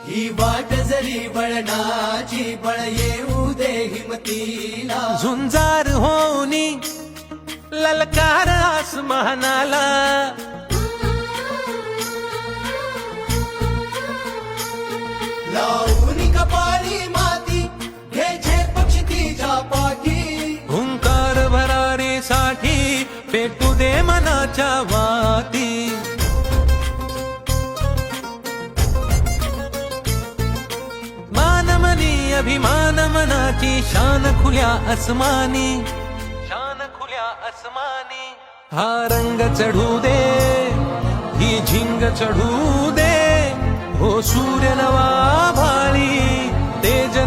ही वाट जरी वळणाची बळ येऊ दे हिमतीला झुंजार होनी ललकार आसमानाला लावून कपाळी माती घ्यायचे पक्षी तिच्या पाठी हुंकार भरारीसाठी पेटू दे मनाच्या वाती मानमनी अभिमान मनाची शान खुल्या आसमानी शान खुल्या आसमानी हा रंग चढू दे ही झिंग चढू दे हो सूर्य नवा भाळी तेज